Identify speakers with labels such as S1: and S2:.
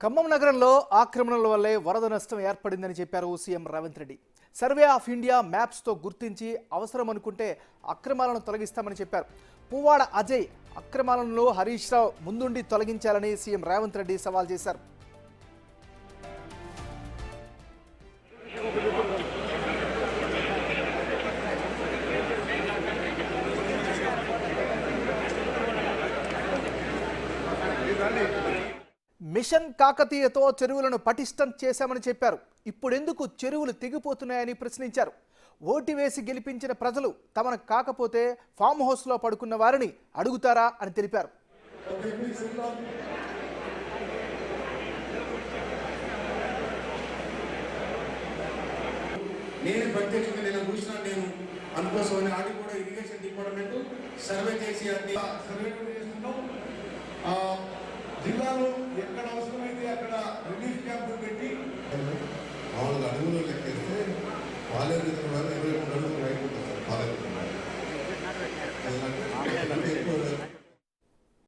S1: ఖమ్మం నగరంలో ఆక్రమణల వల్లే వరద నష్టం ఏర్పడిందని చెప్పారు CM Revanth Reddy. Survey of India మ్యాప్స్తో గుర్తించి అవసరం అనుకుంటే అక్రమాలను తొలగిస్తామని చెప్పారు. పువ్వాడ అజయ్ అక్రమాలను హరీష్ రావు ముందుండి తొలగించాలని సీఎం రేవంత్ రెడ్డి సవాల్ చేశారు. మిషన్ కాకతీయతో చెరువులను పటిష్టం చేశామని చెప్పారు. ఇప్పుడెందుకు చెరువులు తెగిపోతున్నాయని ప్రశ్నించారు. ఓటు వేసి గెలిపించిన ప్రజలు తమను కాకపోతే ఫామ్ హౌస్లో పడుకున్న వారిని అడుగుతారా అని తెలిపారు.
S2: నేను ప్రత్యేకంగా నేను చూసినా నేను అందుకోసమని ఆడి కూడా ఇరిగేషన్ డిపార్ట్మెంట్ సర్వే చేసి సర్వే చేస్తున్నాం. జిల్లాలో ఎక్కడ అవసరమైతే అక్కడ రిలీఫ్ క్యాంపులు పెట్టి మామూలుగా అడుగులు లెక్కేస్తే వాళ్ళే 23 అడుగులు అయిపోతుంది సార్.